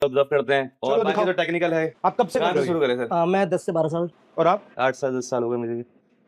Observe करते हैं और चलो बाकी दिखाओ। जो टेक्निकल है। आप कब से कर कहाँ से रहे शुरू हो? करें सर? मैं 10 से 12 साल। और आप? 8 साल 10 साल हो गए मुझे भी।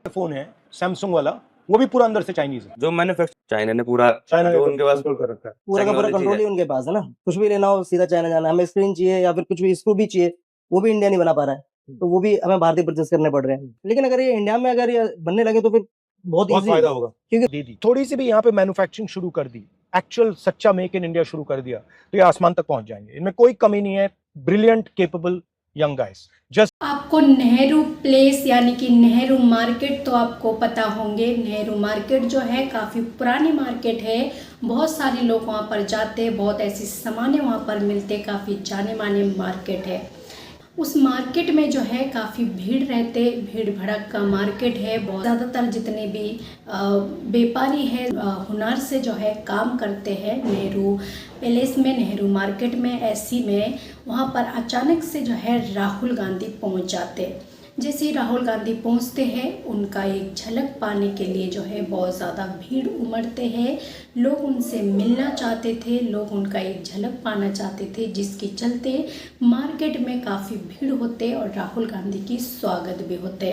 फोन है सैमसंग वाला, वो भी पूरा अंदर से चाइनीज है। जो मैन्युफैक्चर चाइना ने पूरा चाइना ने जो उनके पास कंट्रोल कर रखा है। पूरा का पूरा टेक्नोलॉजी कंट्रोल है। ही उनके पास है ना। कुछ भी लेना हो सीधा चाइना जाना है। हमें स्क्रीन चाहिए या फिर कुछ भी स्क्रू भी चाहिए, वो भी इंडिया नहीं बना पा रहा है, तो वो भी हमें भारतीय परचेस करने पड़ रहे हैं। लेकिन अगर ये इंडिया में अगर ये बनने लगे तो फिर बहुत बहुत ईजी फायदा होगा। क्योंकि दे दी थोड़ी सी भी यहाँ पे मैन्युफैक्चरिंग शुरू कर दी, एक्चुअल सच्चा मेक इन इंडिया शुरू कर दिया, तो ये आसमान तक पहुंच जाएंगे। इनमें कोई कमी नहीं है। Brilliant capable young guys. Just आपको नेहरू प्लेस यानी कि नेहरू मार्केट तो आपको पता होंगे। नेहरू मार्केट जो है काफ़ी पुरानी मार्केट है, बहुत सारे लोग वहाँ पर जाते, बहुत ऐसी सामानें वहाँ पर मिलते, काफ़ी जाने माने मार्केट है। उस मार्केट में जो है काफ़ी भीड़ रहते, भीड़ भड़क का मार्केट है। बहुत ज़्यादातर जितने भी व्यापारी हैं हुनर से जो है काम करते हैं नेहरू पैलेस में, नेहरू मार्केट में। ऐसी में वहाँ पर अचानक से जो है राहुल गांधी पहुँच जाते। जैसे ही राहुल गांधी पहुंचते हैं, उनका एक झलक पाने के लिए जो है बहुत ज़्यादा भीड़ उमड़ते हैं। लोग उनसे मिलना चाहते थे, लोग उनका एक झलक पाना चाहते थे, जिसके चलते मार्केट में काफ़ी भीड़ होते और राहुल गांधी की स्वागत भी होते।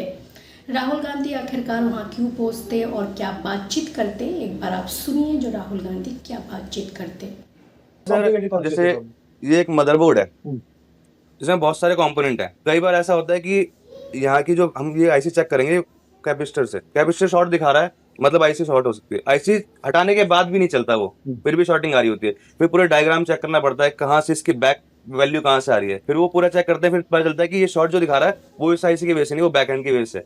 राहुल गांधी आखिरकार वहाँ क्यों पहुँचते और क्या बातचीत करते, एक बार आप सुनिए जो राहुल गांधी क्या बातचीत करते। सर जैसे ये एक मदरबोर्ड है, इसमें बहुत सारे कंपोनेंट हैं। कई बार ऐसा होता है कि यहाँ की जो हम ये आईसी चेक करेंगे कैपेसिटर से, कैपेसिटर शॉर्ट दिखा रहा है, मतलब आईसी शॉर्ट हो सकती है। आईसी हटाने के बाद भी नहीं चलता वो, फिर भी शॉर्टिंग आ रही होती है। फिर पूरे डायग्राम चेक करना पड़ता है, कहाँ से इसकी बैक वैल्यू कहाँ से आ रही है, फिर वो पूरा चेक करते हैं। फिर पता चलता है कि ये शॉर्ट जो दिखा रहा है वो इस आईसी की वजह से नहीं, वो बैक एंड की वजह से।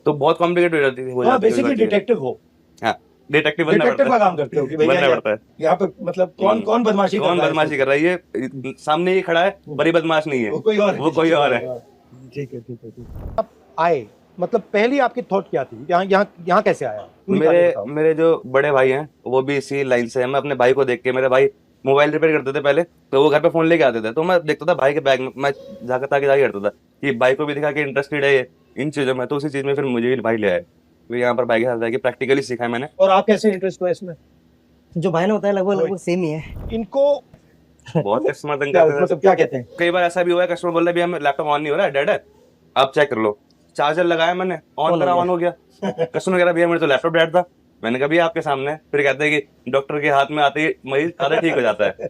तो बहुत कॉम्प्लिकेटेड हो जाती है। बेसिकली डिटेक्टिव हो, हाँ डिटेक्टिव बनना डिटेक्टिव पड़ता का है, काम करते हो कि भैया बनना पड़ता है। यहाँ पे मतलब कौन कौन बदमाशी कौन बदमाशी कर रहा है, ये सामने ही खड़ा है पर ये बदमाश नहीं है, वो कोई और वो कोई और है। ठीक है ठीक है ठीक है। आप आए, मतलब पहली आपकी थॉट क्या थी? यहाँ कैसे आया? मेरे जो बड़े भाई हैं वो भी इसी लाइन से हैं। मैं अपने भाई को देख के, मेरे भाई मोबाइल रिपेयर करते थे पहले, तो वो घर पे फोन लेके आते थे, तो मैं देखता था भाई के बैग में, मैं जाकर ताकि करता था कि भाई को भी दिखा कि इंटरेस्टेड है ये इन चीजों में, तो उसी चीज में फिर मुझे भी भाई ले आए। फिर यहाँ पर भाई के साथ जाके प्रैक्टिकली सीखा है मैंने। और आप कैसे इंटरेस्ट हुआ इसमें? जो भाई ने बताया लगभग सेम ही है। इनको बहुत कस्टमर तंग क्या करते मतलब क्या कहते हैं? कई बार ऐसा भी हुआ है, कस्टमर बोल रहा है भैया लैपटॉप ऑन नहीं हो रहा है, डेड है, आप चेक कर लो। चार्जर लगाया मैंने, ऑन करा, ऑन हो गया। कस्टमर कह रहा भैया मेरे तो लैपटॉप डेड था। मैंने कहा भैया आपके सामने। फिर कहते हैं कि डॉक्टर के हाथ में आते ही मरीज आधा ठीक हो जाता है।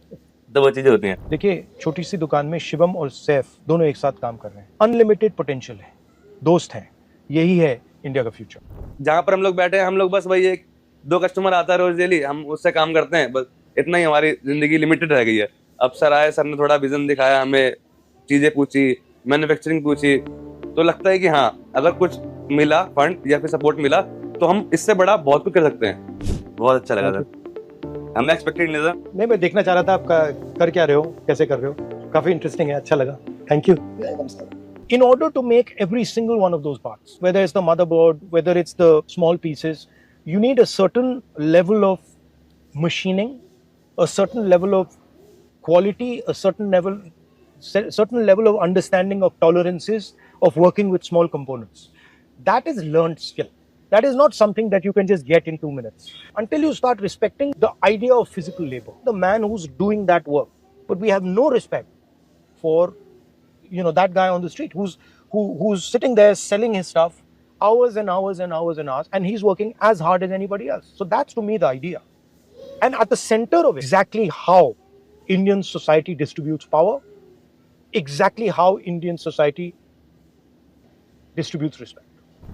तो वो चीजें होती हैं। देखिए, छोटी सी दुकान में शिवम और सैफ दोनों एक साथ काम कर रहे हैं। अनलिमिटेड पोटेंशियल है, दोस्त हैं, यही है इंडिया का फ्यूचर। जहाँ पर हम लोग बैठे हैं, हम लोग बस वही एक दो कस्टमर आता है रोज डेली, हम उससे काम करते हैं, बस इतना ही हमारी जिंदगी लिमिटेड रह गई है। अब सर आए, सर ने थोड़ा विजन दिखाया, हमें चीजें पूछी, मैन्युफैक्चरिंग पूछी, तो लगता है कि हाँ अगर कुछ मिला फंड या फिर सपोर्ट मिला तो हम इससे बड़ा बहुत कुछ कर सकते हैं। बहुत अच्छा लगा सर, हमने एक्सपेक्टेड नहीं था। नहीं, मैं देखना चाह रहा था आप कर क्या रहे हो, कैसे कर रहे हो। काफी इंटरेस्टिंग है, अच्छा लगा, thank you. In order to make every single one of those parts, whether it's the motherboard, whether it's the small pieces, you need a certain level of machining, a certain level of quality, a certain level of understanding of tolerances of working with small components. That is learned skill. That is not something that you can just get in 2 minutes. Until you start respecting the idea of physical labor, the man who's doing that work. But we have no respect for that guy on the street who's sitting there selling his stuff hours and hours and hours and hours, and he's working as hard as anybody else. So that's to me the idea. And at the center of exactly how Indian society distributes power, exactly how Indian society distributes respect.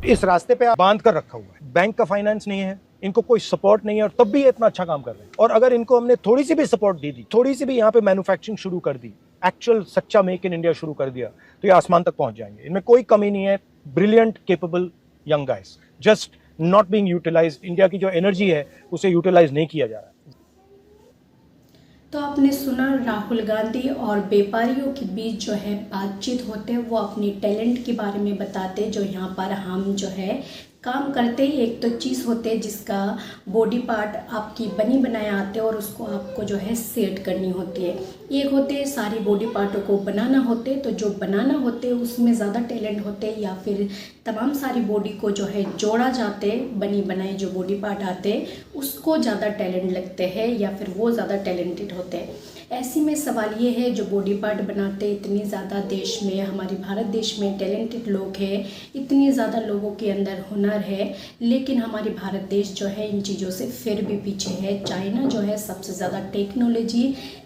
इस रास्ते पे बांध कर रखा हुआ है। Bank का finance नहीं है, इनको कोई सपोर्ट नहीं है, और तब भी इतना अच्छा काम कर रहे हैं। और अगर इनको हमने थोड़ी सी भी सपोर्ट दे दी, थोड़ी सी भी यहाँ पे मैन्युफैक्चरिंग शुरू कर दी, एक्चुअल सच्चा मेक इन इंडिया शुरू कर दिया, तो ये आसमान तक पहुंच जाएंगे। इनमें कोई कमी नहीं है। Brilliant capable young guys, just not being utilized. India की जो एनर्जी है उसे यूटिलाइज नहीं किया जा रहा है। तो आपने सुना राहुल गांधी और व्यापारियों के बीच जो है बातचीत होते, वो अपनी टैलेंट के बारे में बताते। जो यहाँ पर हम जो है काम करते, एक तो चीज़ होते जिसका बॉडी पार्ट आपकी बनी बनाया आते और उसको आपको जो है सेट करनी होती है। एक होते सारी बॉडी पार्टों को बनाना होते, तो जो बनाना होते उसमें ज़्यादा टैलेंट होते, या फिर तमाम सारी बॉडी को जो है जोड़ा जाते, बनी बनाई जो बॉडी पार्ट आते उसको ज़्यादा टैलेंट लगते हैं, या फिर वो ज़्यादा टैलेंटेड होते हैं। ऐसे में सवाल ये है, जो बॉडी पार्ट बनाते इतनी ज़्यादा देश में, हमारे भारत देश में टैलेंटेड लोग हैं, इतनी ज़्यादा लोगों के अंदर हुनर है, लेकिन हमारे भारत देश जो है इन चीज़ों से फिर भी पीछे है। चाइना जो है सबसे ज़्यादा टेक्नोलॉजी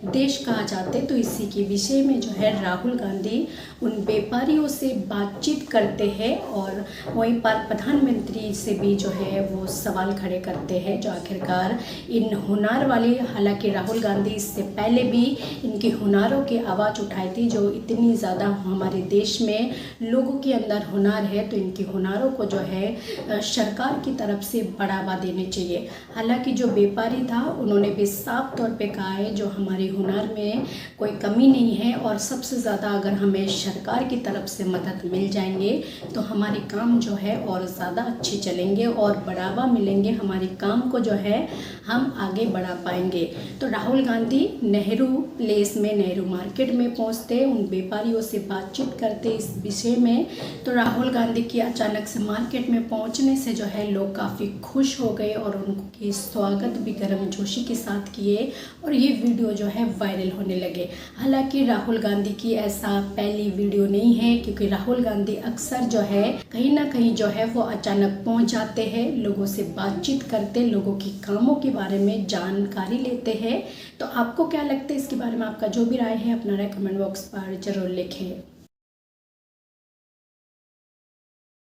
देश कहा जाते, तो इसी के विषय में जो है राहुल गांधी उन व्यापारियों से बातचीत करते हैं और वहीं पर प्रधानमंत्री से भी जो है वो सवाल खड़े करते हैं, जो आखिरकार इन हुनर वाले, हालांकि राहुल गांधी इससे पहले भी इनके हुनरों की आवाज़ उठाई थी, जो इतनी ज़्यादा हमारे देश में लोगों के अंदर हुनर है, तो इनके हुनरों को जो है सरकार की तरफ से बढ़ावा देने चाहिए। हालांकि जो व्यापारी था उन्होंने भी साफ तौर पे कहा है, जो हमारे हुनर में कोई कमी नहीं है और सबसे ज़्यादा अगर हमें सरकार की तरफ से मदद मिल जाएंगे तो हमारे काम जो है और ज़्यादा अच्छे चलेंगे और बढ़ावा मिलेंगे, हमारे काम को जो है हम आगे बढ़ा पाएंगे। तो राहुल गांधी नेहरू प्लेस में, नेहरू मार्केट में पहुंचते, उन व्यापारियों से बातचीत करते इस विषय में। तो राहुल गांधी की अचानक से मार्केट में पहुंचने से जो है लोग काफ़ी खुश हो गए और उनके स्वागत भी गर्मजोशी के साथ किए और ये वीडियो जो है वायरल होने लगे। हालांकि राहुल गांधी की ऐसा पहली वीडियो नहीं है, क्योंकि राहुल गांधी अक्सर जो है कहीं ना कहीं जो है वो अचानक पहुंच जाते हैं, लोगों से बातचीत करते, लोगों की कामों के बारे में जानकारी लेते हैं। तो आपको क्या लगता है इसके बारे में? आपका जो भी राय है अपना राय कमेंट बॉक्स पर जरूर लिखें।